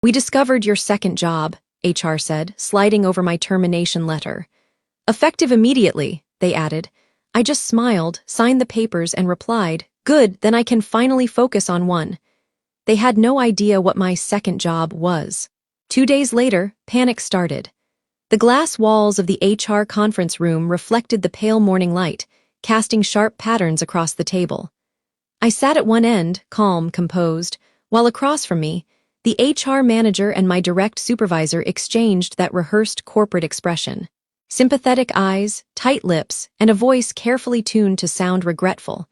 We discovered your second job, HR said, sliding over my termination letter. Effective immediately, they added. I just smiled, signed the papers, and replied, "Good, then I can finally focus on one." They had no idea what my second job was. 2 days later, panic started. The glass walls of the HR conference room reflected the pale morning light, casting sharp patterns across the table. I sat at one end, calm, composed, while across from me, the HR manager and my direct supervisor exchanged that rehearsed corporate expression. Sympathetic eyes, tight lips, and a voice carefully tuned to sound regretful.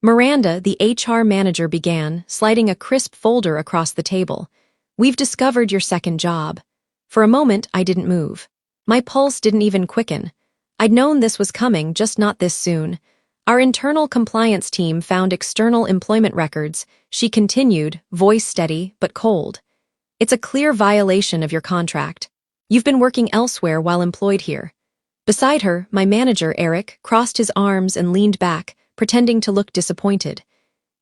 Miranda, the HR manager, began, sliding a crisp folder across the table. "We've discovered your second job." For a moment, I didn't move. My pulse didn't even quicken. I'd known this was coming, just not this soon. "Our internal compliance team found external employment records," she continued, voice steady but cold. "It's a clear violation of your contract. You've been working elsewhere while employed here." Beside her, my manager, Eric, crossed his arms and leaned back, pretending to look disappointed.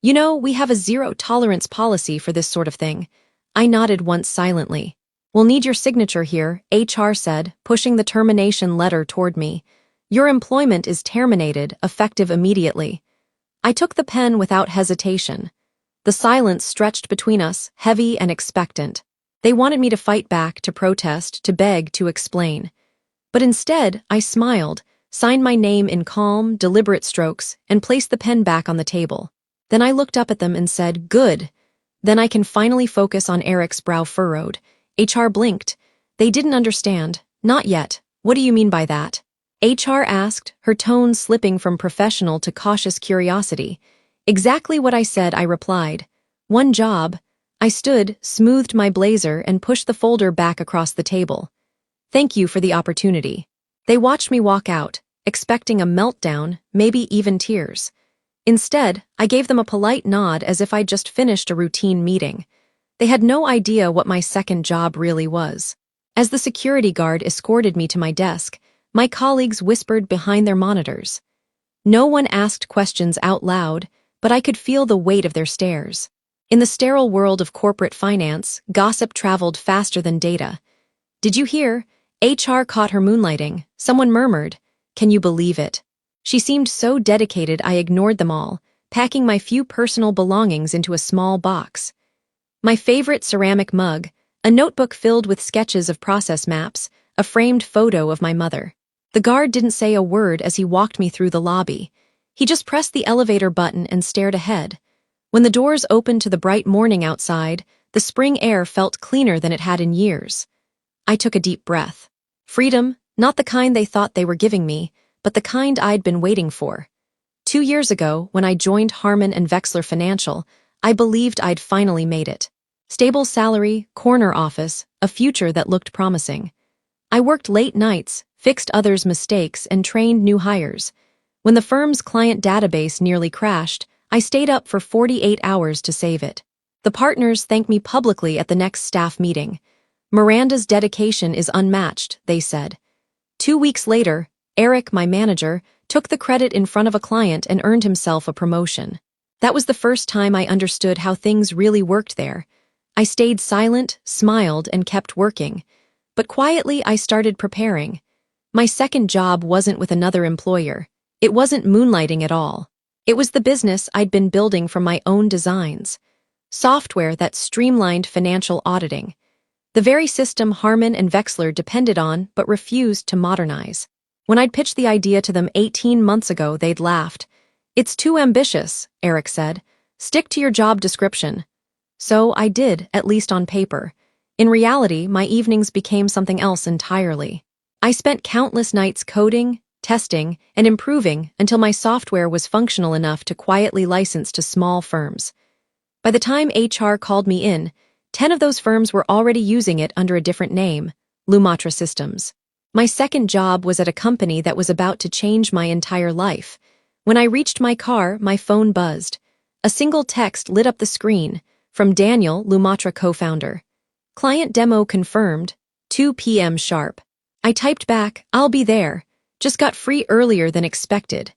"You know, we have a zero-tolerance policy for this sort of thing." I nodded once silently. "We'll need your signature here," HR said, pushing the termination letter toward me. "Your employment is terminated, effective immediately." I took the pen without hesitation. The silence stretched between us, heavy and expectant. They wanted me to fight back, to protest, to beg, to explain. But instead, I smiled, signed my name in calm, deliberate strokes, and placed the pen back on the table. Then I looked up at them and said, "Good. Then I can finally focus on." Eric's brow furrowed. HR blinked. They didn't understand. "Not yet. What do you mean by that?" HR asked, her tone slipping from professional to cautious curiosity. "Exactly what I said," I replied. "One job." I stood, smoothed my blazer, and pushed the folder back across the table. "Thank you for the opportunity." They watched me walk out, expecting a meltdown, maybe even tears. Instead, I gave them a polite nod as if I'd just finished a routine meeting. They had no idea what my second job really was. As the security guard escorted me to my desk, my colleagues whispered behind their monitors. No one asked questions out loud, but I could feel the weight of their stares. In the sterile world of corporate finance, gossip traveled faster than data. "Did you hear? HR caught her moonlighting," someone murmured. "Can you believe it?" She seemed so dedicated I ignored them all, packing my few personal belongings into a small box. My favorite ceramic mug, a notebook filled with sketches of process maps, a framed photo of my mother. The guard didn't say a word as he walked me through the lobby. He just pressed the elevator button and stared ahead. When the doors opened to the bright morning outside, the spring air felt cleaner than it had in years. I took a deep breath. Freedom, not the kind they thought they were giving me, but the kind I'd been waiting for. 2 years ago, when I joined Harman & Wechsler Financial, I believed I'd finally made it. Stable salary, corner office, a future that looked promising. I worked late nights, fixed others' mistakes, and trained new hires. When the firm's client database nearly crashed, I stayed up for 48 hours to save it. The partners thanked me publicly at the next staff meeting. "Miranda's dedication is unmatched," they said. 2 weeks later, Eric, my manager, took the credit in front of a client and earned himself a promotion. That was the first time I understood how things really worked there. I stayed silent, smiled, and kept working. But quietly, I started preparing. My second job wasn't with another employer. It wasn't moonlighting at all. It was the business I'd been building from my own designs. Software that streamlined financial auditing. The very system Harman & Wechsler depended on but refused to modernize. When I'd pitched the idea to them 18 months ago, they'd laughed. "It's too ambitious," Eric said. "Stick to your job description." So I did, at least on paper. In reality, my evenings became something else entirely. I spent countless nights coding, testing, and improving until my software was functional enough to quietly license to small firms. By the time HR called me in, 10 of those firms were already using it under a different name, Lumatra Systems. My second job was at a company that was about to change my entire life. When I reached my car, my phone buzzed. A single text lit up the screen, from Daniel, Lumatra co-founder. "Client demo confirmed, 2 p.m. sharp." I typed back, "I'll be there. Just got free earlier than expected."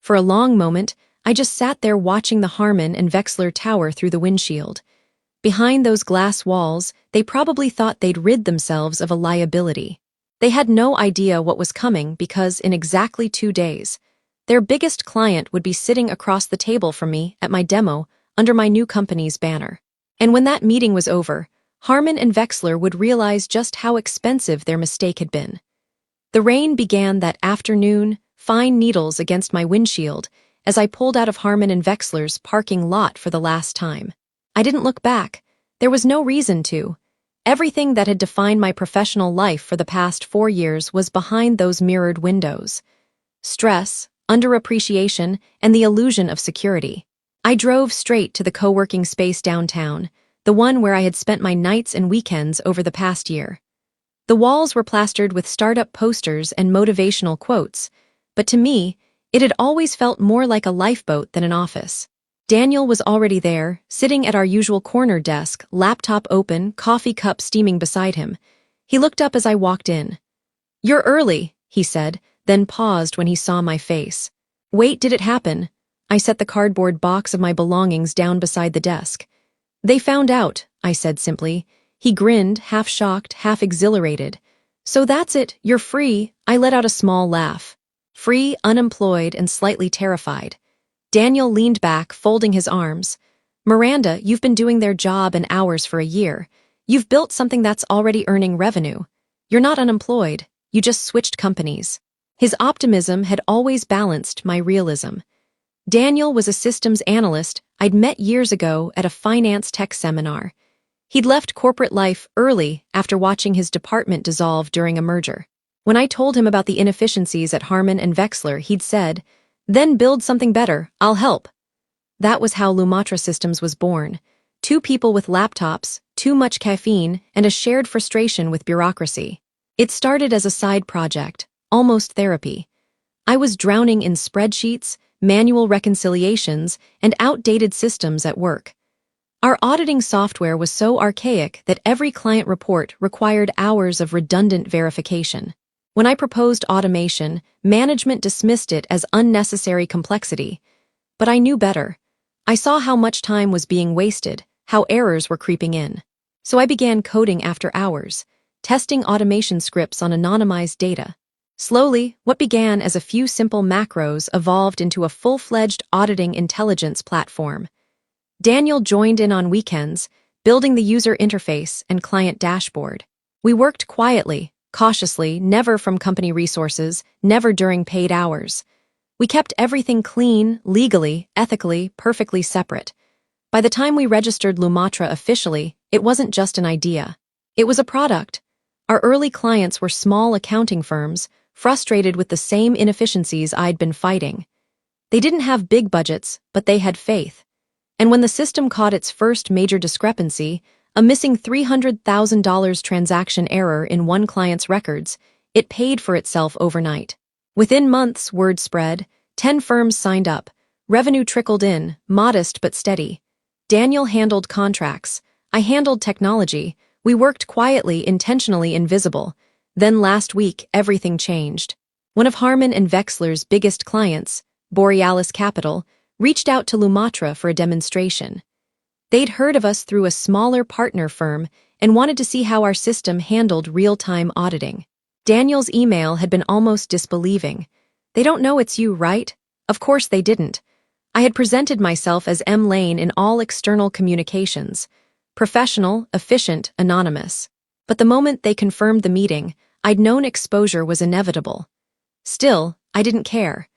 For a long moment, I just sat there watching the Harman & Wechsler tower through the windshield. Behind those glass walls, they probably thought they'd rid themselves of a liability. They had no idea what was coming because in exactly 2 days, their biggest client would be sitting across the table from me at my demo under my new company's banner. And when that meeting was over, Harmon and Vexler would realize just how expensive their mistake had been. The rain began that afternoon, fine needles against my windshield, as I pulled out of Harmon and Vexler's parking lot for the last time. I didn't look back. There was no reason to. Everything that had defined my professional life for the past 4 years was behind those mirrored windows. Stress, underappreciation, and the illusion of security. I drove straight to the co-working space downtown, the one where I had spent my nights and weekends over the past year. The walls were plastered with startup posters and motivational quotes, but to me, it had always felt more like a lifeboat than an office. Daniel was already there, sitting at our usual corner desk, laptop open, coffee cup steaming beside him. He looked up as I walked in. "You're early," he said, then paused when he saw my face. "Wait, did it happen?" I set the cardboard box of my belongings down beside the desk. "They found out," I said simply. He grinned, half shocked, half exhilarated. "So that's it, you're free." I let out a small laugh. Free, unemployed, and slightly terrified. Daniel leaned back, folding his arms. "Miranda, you've been doing their job and hours for a year. You've built something that's already earning revenue. You're not unemployed, you just switched companies." His optimism had always balanced my realism. Daniel was a systems analyst I'd met years ago at a finance tech seminar. He'd left corporate life early after watching his department dissolve during a merger. When I told him about the inefficiencies at Harmon and Vexler, he'd said, "Then build something better, I'll help." That was how Lumatra Systems was born. 2 people with laptops, too much caffeine, and a shared frustration with bureaucracy. It started as a side project, almost therapy. I was drowning in spreadsheets, manual reconciliations, and outdated systems at work. Our auditing software was so archaic that every client report required hours of redundant verification. When I proposed automation, management dismissed it as unnecessary complexity. But I knew better. I saw how much time was being wasted, how errors were creeping in. So I began coding after hours, testing automation scripts on anonymized data. Slowly, what began as a few simple macros evolved into a full-fledged auditing intelligence platform. Daniel joined in on weekends, building the user interface and client dashboard. We worked quietly, cautiously, never from company resources, never during paid hours. We kept everything clean, legally, ethically, perfectly separate. By the time we registered Lumatra officially, it wasn't just an idea. It was a product. Our early clients were small accounting firms, frustrated with the same inefficiencies I'd been fighting. They didn't have big budgets, but they had faith. And when the system caught its first major discrepancy, a missing $300,000 transaction error in one client's records, it paid for itself overnight. Within months, word spread, 10 firms signed up, revenue trickled in, modest but steady. Daniel handled contracts, I handled technology, we worked quietly, intentionally invisible. Then last week, everything changed. One of Harmon and Vexler's biggest clients, Borealis Capital, reached out to Lumatra for a demonstration. They'd heard of us through a smaller partner firm and wanted to see how our system handled real-time auditing. Daniel's email had been almost disbelieving. "They don't know it's you, right?" Of course they didn't. I had presented myself as M. Lane in all external communications. Professional, efficient, anonymous. But the moment they confirmed the meeting, I'd known exposure was inevitable. Still, I didn't care.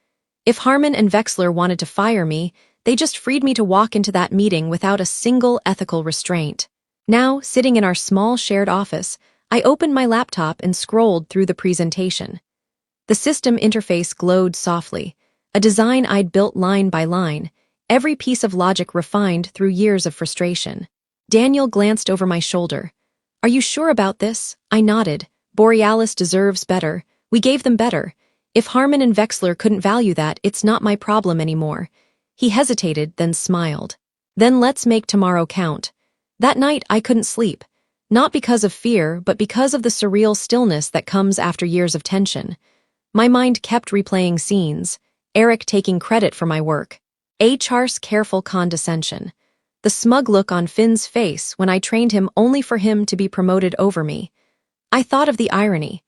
If Harmon and Vexler wanted to fire me, they just freed me to walk into that meeting without a single ethical restraint. Now, sitting in our small shared office, I opened my laptop and scrolled through the presentation. The system interface glowed softly, a design I'd built line by line, every piece of logic refined through years of frustration. Daniel glanced over my shoulder. "Are you sure about this?" I nodded. "Borealis deserves better. We gave them better. If Harmon and Vexler couldn't value that, it's not my problem anymore." He hesitated, then smiled. "Then let's make tomorrow count." That night, I couldn't sleep. Not because of fear, but because of the surreal stillness that comes after years of tension. My mind kept replaying scenes, Eric taking credit for my work, HR's careful condescension, The smug look on Finn's face when I trained him only for him to be promoted over me. I thought of the irony.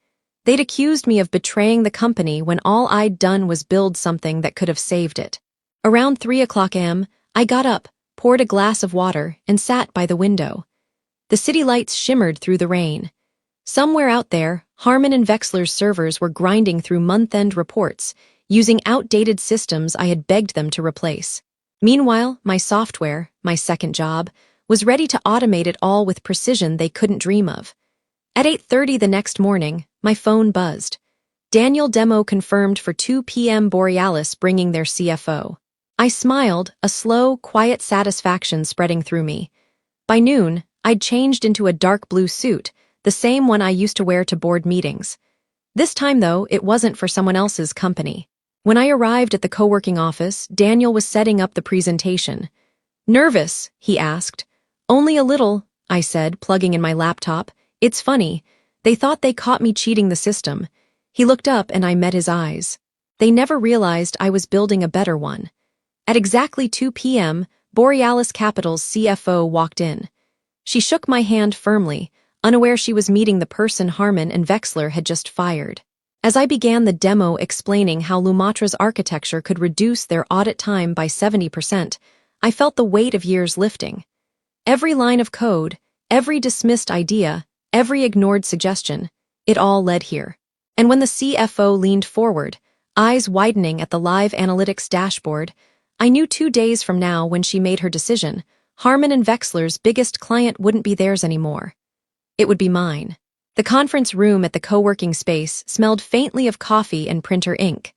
They'd accused me of betraying the company when all I'd done was build something that could have saved it. Around 3 a.m., I got up, poured a glass of water, and sat by the window. The city lights shimmered through the rain. Somewhere out there, Harmon and Wexler's servers were grinding through month-end reports, using outdated systems I had begged them to replace. Meanwhile, my software, my second job, was ready to automate it all with precision they couldn't dream of. At 8:30 the next morning, my phone buzzed. Daniel Demo confirmed for 2 p.m. Borealis bringing their CFO. I smiled, a slow, quiet satisfaction spreading through me. By noon, I'd changed into a dark blue suit, the same one I used to wear to board meetings. This time, though, it wasn't for someone else's company. When I arrived at the co-working office, Daniel was setting up the presentation. "Nervous?" he asked. "Only a little," I said, plugging in my laptop. "It's funny. They thought they caught me cheating the system." He looked up and I met his eyes. They never realized I was building a better one. At exactly 2 p.m., Borealis Capital's CFO walked in. She shook my hand firmly, unaware she was meeting the person Harmon and Wexler had just fired. As I began the demo explaining how Lumatra's architecture could reduce their audit time by 70%, I felt the weight of years lifting. Every line of code, every dismissed idea, every ignored suggestion, it all led here. And when the CFO leaned forward, eyes widening at the live analytics dashboard, I knew 2 days from now when she made her decision, Harmon and Wexler's biggest client wouldn't be theirs anymore. It would be mine. The conference room at the co-working space smelled faintly of coffee and printer ink.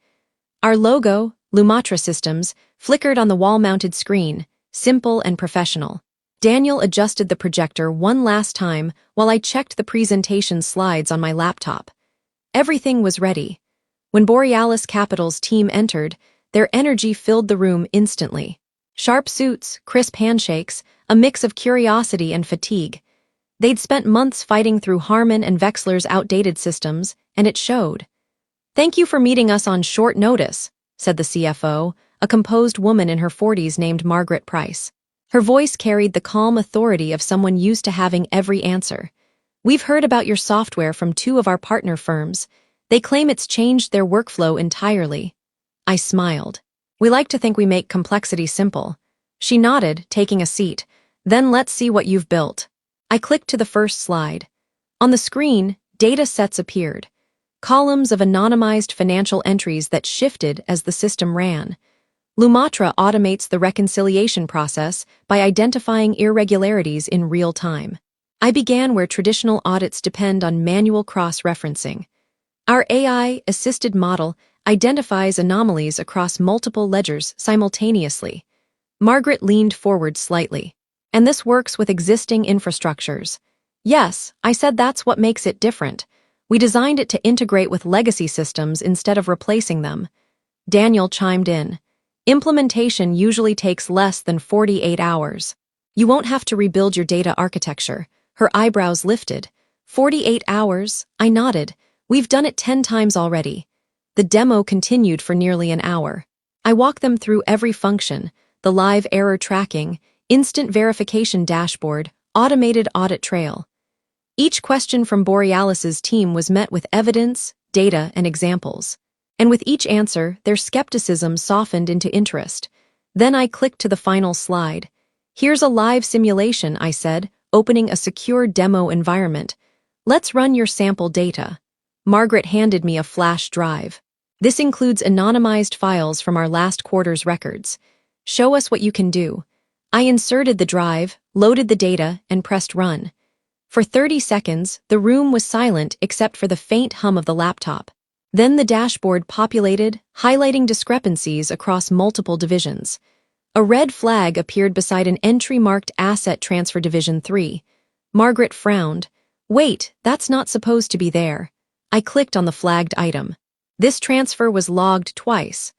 Our logo, Lumatra Systems, flickered on the wall-mounted screen, simple and professional. Daniel adjusted the projector one last time while I checked the presentation slides on my laptop. Everything was ready. When Borealis Capital's team entered, their energy filled the room instantly. Sharp suits, crisp handshakes, a mix of curiosity and fatigue. They'd spent months fighting through Harmon and Wexler's outdated systems, and it showed. "Thank you for meeting us on short notice," said the CFO, a composed woman in her 40s named Margaret Price. Her voice carried the calm authority of someone used to having every answer. "We've heard about your software from 2 of our partner firms. They claim it's changed their workflow entirely." I smiled. "We like to think we make complexity simple." She nodded, taking a seat. "Then let's see what you've built." I clicked to the first slide. On the screen, data sets appeared. Columns of anonymized financial entries that shifted as the system ran. Lumatra automates the reconciliation process by identifying irregularities in real time. I began where traditional audits depend on manual cross-referencing. Our AI-assisted model identifies anomalies across multiple ledgers simultaneously. Margaret leaned forward slightly. "And this works with existing infrastructures." "Yes," I said, "that's what makes it different. We designed it to integrate with legacy systems instead of replacing them." Daniel chimed in. "Implementation usually takes less than 48 hours. You won't have to rebuild your data architecture." Her eyebrows lifted. 48 hours? I nodded. "We've done it 10 times already." The demo continued for nearly an hour. I walked them through every function, the live error tracking, instant verification dashboard, automated audit trail. Each question from Borealis's team was met with evidence, data, and examples. And with each answer, their skepticism softened into interest. Then I clicked to the final slide. "Here's a live simulation," I said, opening a secure demo environment. "Let's run your sample data." Margaret handed me a flash drive. "This includes anonymized files from our last quarter's records. Show us what you can do." I inserted the drive, loaded the data, and pressed run. For 30 seconds, the room was silent except for the faint hum of the laptop. Then the dashboard populated, highlighting discrepancies across multiple divisions. A red flag appeared beside an entry marked Asset Transfer Division 3. Margaret frowned. "Wait, that's not supposed to be there." I clicked on the flagged item. This transfer was logged twice.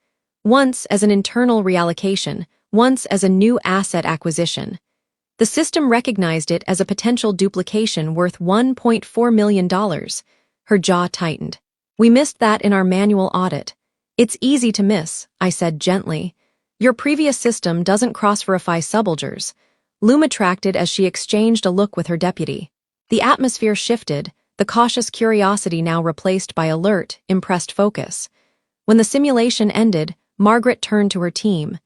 Once as an internal reallocation, once as a new asset acquisition. The system recognized it as a potential duplication worth $1.4 million. Her jaw tightened. "We missed that in our manual audit." "It's easy to miss," I said gently. "Your previous system doesn't cross-verify subledgers. Loom attracted as she exchanged a look with her deputy. The atmosphere shifted, the cautious curiosity now replaced by alert, impressed focus. When the simulation ended, Margaret turned to her team.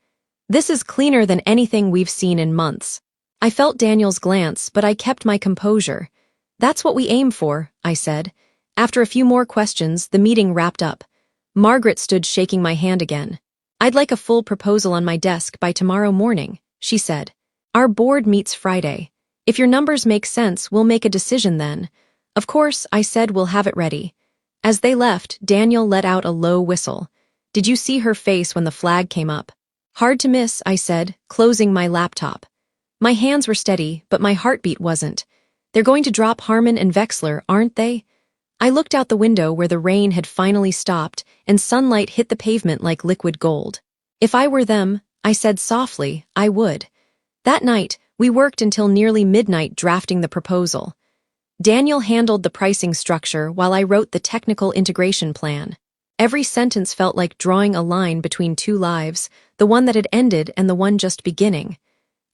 "This is cleaner than anything we've seen in months." I felt Daniel's glance, but I kept my composure. "That's what we aim for," I said. After a few more questions, the meeting wrapped up. Margaret stood shaking my hand again. "I'd like a full proposal on my desk by tomorrow morning," she said. "Our board meets Friday. If your numbers make sense, we'll make a decision then." "Of course," I said, "we'll have it ready." As they left, Daniel let out a low whistle. "Did you see her face when the flag came up?" "Hard to miss," I said, closing my laptop. My hands were steady, but my heartbeat wasn't. "They're going to drop Harmon and Vexler, aren't they?" I looked out the window where the rain had finally stopped and sunlight hit the pavement like liquid gold. "If I were them," I said softly, "I would." That night, we worked until nearly midnight drafting the proposal. Daniel handled the pricing structure while I wrote the technical integration plan. Every sentence felt like drawing a line between two lives, the one that had ended and the one just beginning.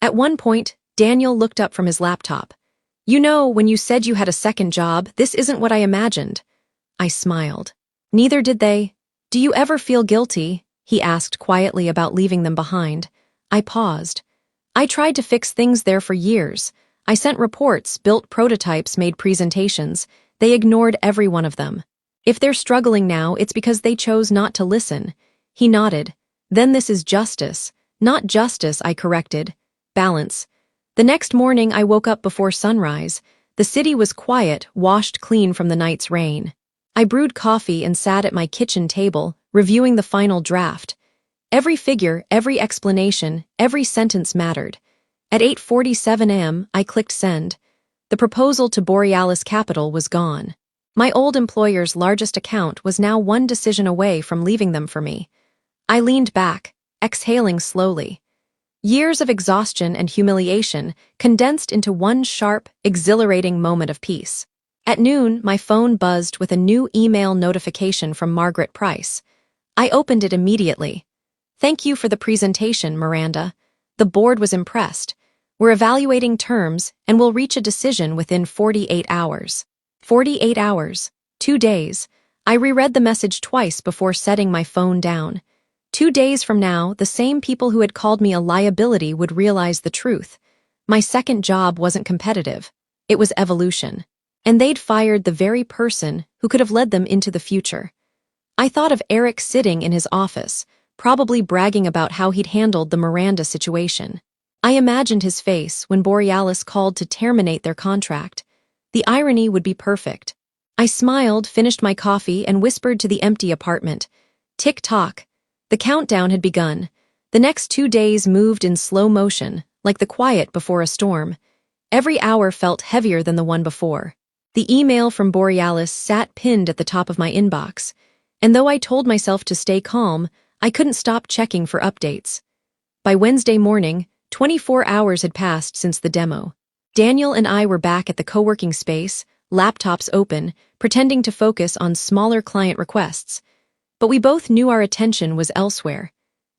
At one point, Daniel looked up from his laptop. "You know, when you said you had a second job, this isn't what I imagined." I smiled. "Neither did they." "Do you ever feel guilty?" he asked quietly about leaving them behind. I paused. "I tried to fix things there for years. I sent reports, built prototypes, made presentations. They ignored every one of them. If they're struggling now, it's because they chose not to listen." He nodded. "Then this is justice." "Not justice," I corrected. "Balance." The next morning I woke up before sunrise. The city was quiet, washed clean from the night's rain. I brewed coffee and sat at my kitchen table, reviewing the final draft. Every figure, every explanation, every sentence mattered. At 8:47 a.m., I clicked send. The proposal to Borealis Capital was gone. My old employer's largest account was now one decision away from leaving them for me. I leaned back, exhaling slowly. Years of exhaustion and humiliation condensed into one sharp, exhilarating moment of peace. At noon, my phone buzzed with a new email notification from Margaret Price. I opened it immediately. "Thank you for the presentation, Miranda." The board was impressed. "We're evaluating terms and we'll reach a decision within 48 hours. 48 hours. 2 days. I reread the message twice before setting my phone down. 2 days from now, the same people who had called me a liability would realize the truth. My second job wasn't competitive. It was evolution. And they'd fired the very person who could have led them into the future. I thought of Eric sitting in his office, probably bragging about how he'd handled the Miranda situation. I imagined his face when Borealis called to terminate their contract. The irony would be perfect. I smiled, finished my coffee, and whispered to the empty apartment. Tick-tock. The countdown had begun. The next 2 days moved in slow motion, like the quiet before a storm. Every hour felt heavier than the one before. The email from Borealis sat pinned at the top of my inbox, and though I told myself to stay calm, I couldn't stop checking for updates. By Wednesday morning, 24 hours had passed since the demo. Daniel and I were back at the co-working space, laptops open, pretending to focus on smaller client requests. But we both knew our attention was elsewhere.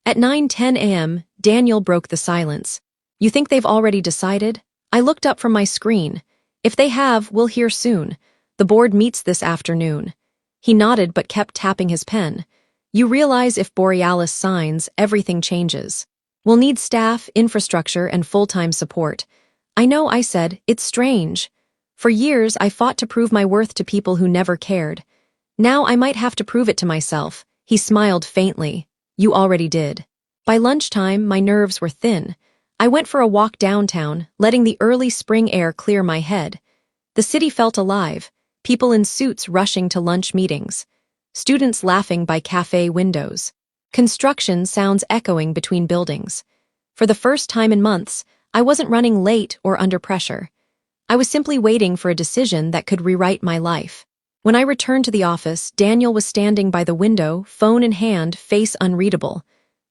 At 9:10 a.m., Daniel broke the silence. "You think they've already decided?" I looked up from my screen. "If they have, we'll hear soon. The board meets this afternoon." He nodded but kept tapping his pen. "You realize if Borealis signs, everything changes. We'll need staff, infrastructure, and full-time support." "I know," I said. "It's strange. For years, I fought to prove my worth to people who never cared. Now I might have to prove it to myself." He smiled faintly. "You already did." By lunchtime, my nerves were thin. I went for a walk downtown, letting the early spring air clear my head. The city felt alive, people in suits rushing to lunch meetings, students laughing by cafe windows, construction sounds echoing between buildings. For the first time in months, I wasn't running late or under pressure. I was simply waiting for a decision that could rewrite my life. When I returned to the office, Daniel was standing by the window, phone in hand, face unreadable.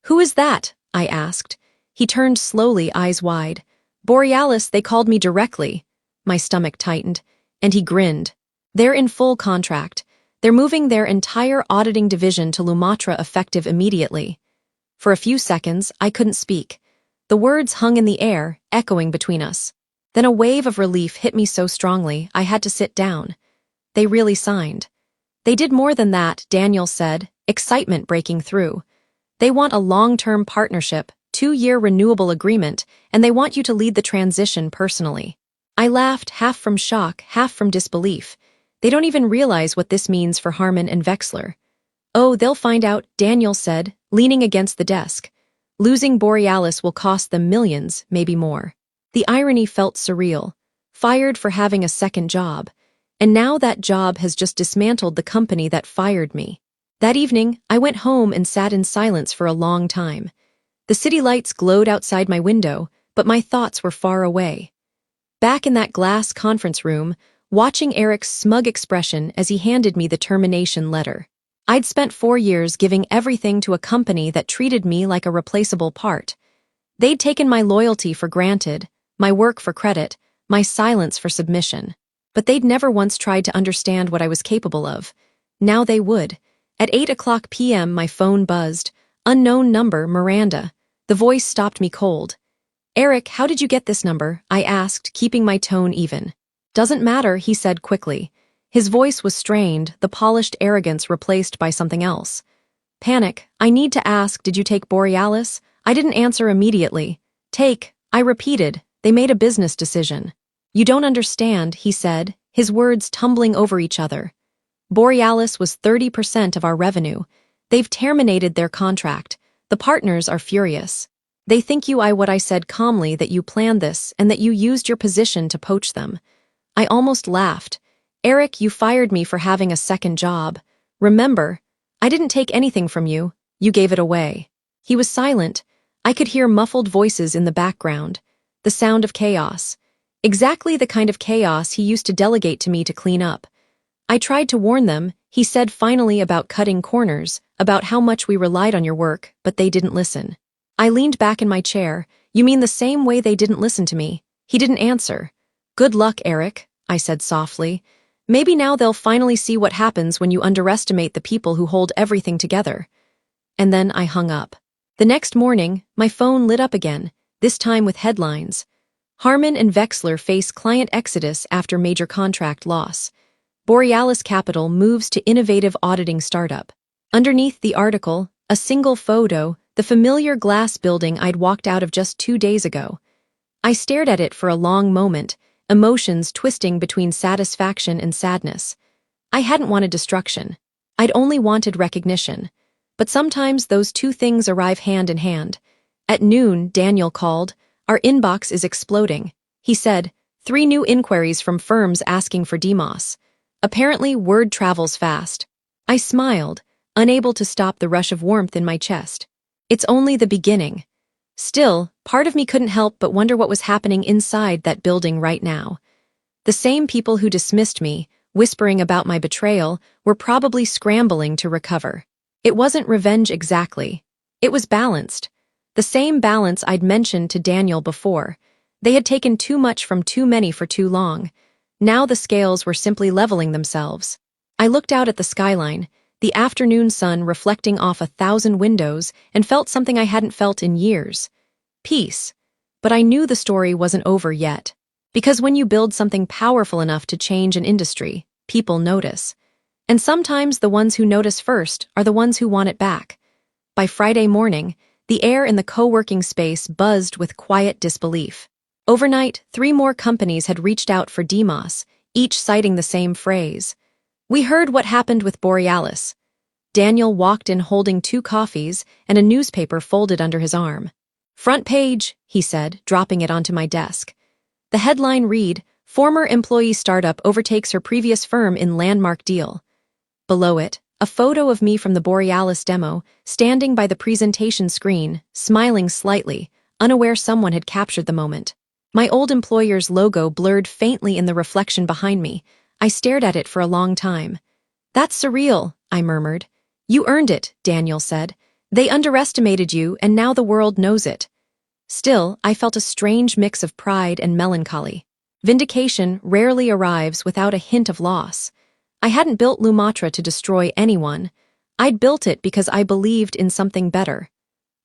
"Who is that?" I asked. He turned slowly, eyes wide. "Borealis, they called me directly." My stomach tightened, and he grinned. "They're in full contract. They're moving their entire auditing division to Lumatra effective immediately." For a few seconds, I couldn't speak. The words hung in the air, echoing between us. Then a wave of relief hit me so strongly I had to sit down. They really signed. They did more than that, Daniel said, excitement breaking through. They want a long-term partnership, 2-year renewable agreement, and they want you to lead the transition personally. I laughed, half from shock, half from disbelief. They don't even realize what this means for Harmon and Vexler. Oh, they'll find out, Daniel said, leaning against the desk. Losing Borealis will cost them millions, maybe more. The irony felt surreal. Fired for having a second job. And now that job has just dismantled the company that fired me. That evening, I went home and sat in silence for a long time. The city lights glowed outside my window, but my thoughts were far away. Back in that glass conference room, watching Eric's smug expression as he handed me the termination letter. I'd spent 4 years giving everything to a company that treated me like a replaceable part. They'd taken my loyalty for granted, my work for credit, my silence for submission. But they'd never once tried to understand what I was capable of. Now they would. At 8:00 p.m. my phone buzzed. Unknown number, Miranda. The voice stopped me cold. Eric, how did you get this number? I asked, keeping my tone even. Doesn't matter, he said quickly. His voice was strained, the polished arrogance replaced by something else. Panic. I need to ask, did you take Borealis? I didn't answer immediately. Take, I repeated. They made a business decision. You don't understand, he said, his words tumbling over each other. Borealis was 30% of our revenue. They've terminated their contract. The partners are furious. They think you what I said calmly, that you planned this and that you used your position to poach them. I almost laughed. Eric, you fired me for having a second job. Remember, I didn't take anything from you. You gave it away. He was silent. I could hear muffled voices in the background. The sound of chaos. Exactly the kind of chaos he used to delegate to me to clean up. I tried to warn them, he said finally, about cutting corners, about how much we relied on your work, but they didn't listen. I leaned back in my chair. You mean the same way they didn't listen to me? He didn't answer. Good luck, Eric, I said softly. Maybe now they'll finally see what happens when you underestimate the people who hold everything together. And then I hung up. The next morning, my phone lit up again, this time with headlines. Harmon and Vexler face client exodus after major contract loss. Borealis Capital moves to innovative auditing startup. Underneath the article, a single photo, the familiar glass building I'd walked out of just 2 days ago. I stared at it for a long moment, emotions twisting between satisfaction and sadness. I hadn't wanted destruction. I'd only wanted recognition. But sometimes those two things arrive hand in hand. At noon, Daniel called. Our inbox is exploding. He said, 3 new inquiries from firms asking for DMOS. Apparently, word travels fast. I smiled, unable to stop the rush of warmth in my chest. It's only the beginning. Still, part of me couldn't help but wonder what was happening inside that building right now. The same people who dismissed me, whispering about my betrayal, were probably scrambling to recover. It wasn't revenge exactly. It was balanced. The same balance I'd mentioned to Daniel before. They had taken too much from too many for too long. Now the scales were simply leveling themselves. I looked out at the skyline, the afternoon sun reflecting off 1,000 windows, and felt something I hadn't felt in years. Peace. But I knew the story wasn't over yet. Because when you build something powerful enough to change an industry, people notice. And sometimes the ones who notice first are the ones who want it back. By Friday morning, the air in the co-working space buzzed with quiet disbelief. Overnight, 3 more companies had reached out for DMOS, each citing the same phrase. We heard what happened with Borealis. Daniel walked in holding 2 coffees and a newspaper folded under his arm. Front page, he said, dropping it onto my desk. The headline read, Former employee startup overtakes her previous firm in landmark deal. Below it, a photo of me from the Borealis demo, standing by the presentation screen, smiling slightly, unaware someone had captured the moment. My old employer's logo blurred faintly in the reflection behind me. I stared at it for a long time. That's surreal, I murmured. You earned it, Daniel said. They underestimated you, and now the world knows it. Still, I felt a strange mix of pride and melancholy. Vindication rarely arrives without a hint of loss. I hadn't built Lumatra to destroy anyone. I'd built it because I believed in something better.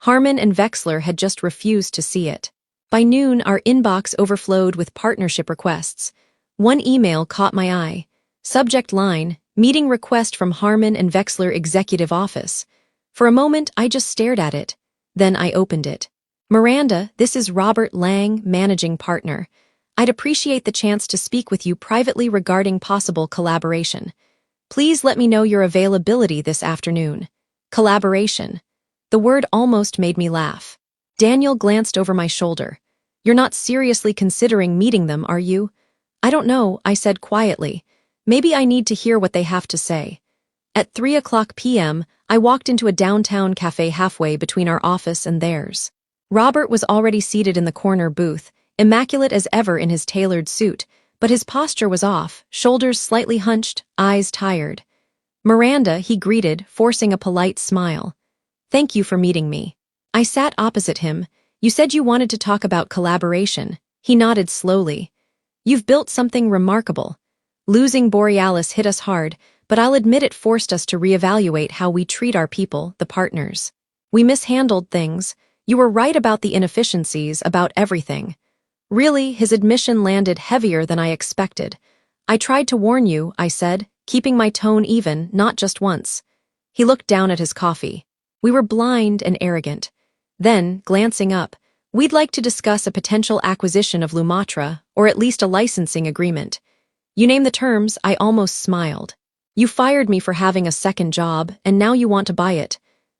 Harmon and Vexler had just refused to see it. By noon, our inbox overflowed with partnership requests. One email caught my eye. Subject line, meeting request from Harmon and Vexler Executive Office. For a moment, I just stared at it. Then I opened it. Miranda, this is Robert Lang, Managing Partner. I'd appreciate the chance to speak with you privately regarding possible collaboration. Please let me know your availability this afternoon. Collaboration. The word almost made me laugh. Daniel glanced over my shoulder. You're not seriously considering meeting them, are you? I don't know, I said quietly. Maybe I need to hear what they have to say. At 3:00 p.m., I walked into a downtown cafe halfway between our office and theirs. Robert was already seated in the corner booth, immaculate as ever in his tailored suit, but his posture was off, shoulders slightly hunched, eyes tired. Miranda, he greeted, forcing a polite smile. Thank you for meeting me. I sat opposite him. You said you wanted to talk about collaboration. He nodded slowly. You've built something remarkable. Losing Borealis hit us hard, but I'll admit it forced us to reevaluate how we treat our people, the partners. We mishandled things. You were right about the inefficiencies, about everything. Really, his admission landed heavier than I expected. I tried to warn you, I said, keeping my tone even, not just once. He looked down at his coffee. We were blind and arrogant. Then, glancing up, we'd like to discuss a potential acquisition of Lumatra, or at least a licensing agreement. You name the terms, I almost smiled. You fired me for having a second job, and now you want to buy it.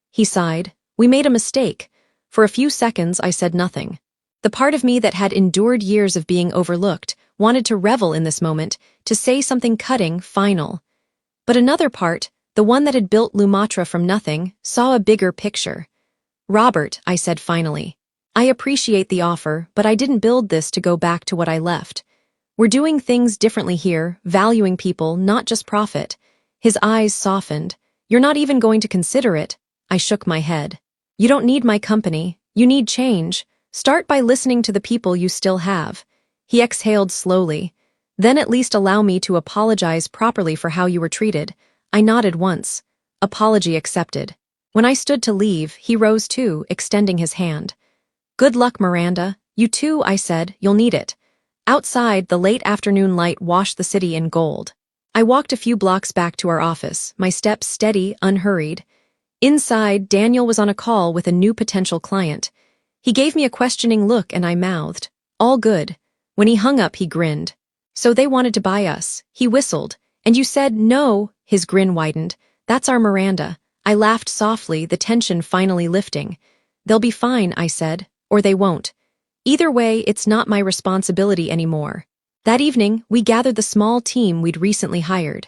He sighed. We made a mistake. For a few seconds, I said nothing. The part of me that had endured years of being overlooked wanted to revel in this moment, to say something cutting, final. But another part, the one that had built Lumatra from nothing, saw a bigger picture. Robert, I said finally. I appreciate the offer, but I didn't build this to go back to what I left. We're doing things differently here, valuing people, not just profit. His eyes softened. You're not even going to consider it. I shook my head. You don't need my company. You need change. Start by listening to the people you still have. He exhaled slowly. Then at least allow me to apologize properly for how you were treated. I nodded once. Apology accepted. When I stood to leave, he rose too, extending his hand. Good luck, Miranda. You too, I said. You'll need it. Outside, the late afternoon light washed the city in gold. I walked a few blocks back to our office, my steps steady, unhurried. Inside, Daniel was on a call with a new potential client. He gave me a questioning look and I mouthed, all good. When he hung up, he grinned. So they wanted to buy us. He whistled. And you said no. His grin widened. That's our Miranda. I laughed softly, the tension finally lifting. They'll be fine, I said, or they won't. Either way, it's not my responsibility anymore. That evening, we gathered the small team we'd recently hired.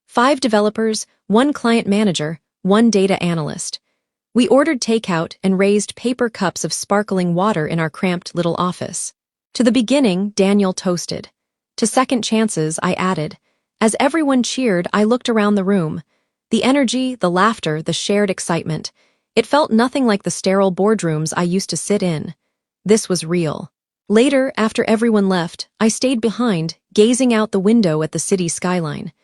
5 developers, 1 client manager, 1 data analyst. We ordered takeout and raised paper cups of sparkling water in our cramped little office. To the beginning, Daniel toasted. To second chances, I added. As everyone cheered, I looked around the room. The energy, the laughter, the shared excitement. It felt nothing like the sterile boardrooms I used to sit in. This was real. Later, after everyone left, I stayed behind, gazing out the window at the city skyline.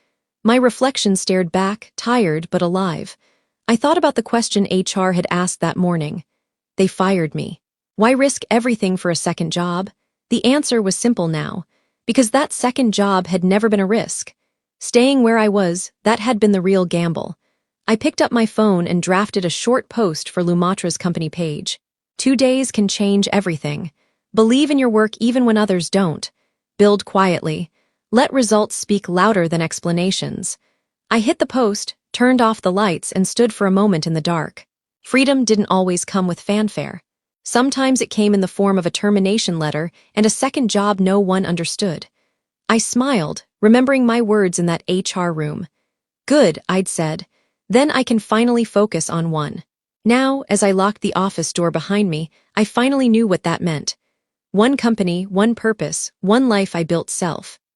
My reflection stared back, tired but alive. I thought about the question HR had asked that morning. They fired me. Why risk everything for a second job? The answer was simple now. Because that second job had never been a risk. Staying where I was, that had been the real gamble. I picked up my phone and drafted a short post for Lumatra's company page. 2 days can change everything. Believe in your work even when others don't. Build quietly. Let results speak louder than explanations. I hit the post, turned off the lights, and stood for a moment in the dark. Freedom didn't always come with fanfare. Sometimes it came in the form of a termination letter and a second job no one understood. I smiled, remembering my words in that HR room. Good, I'd said. Then I can finally focus on one. Now, as I locked the office door behind me, I finally knew what that meant. One company, one purpose, one life I built self.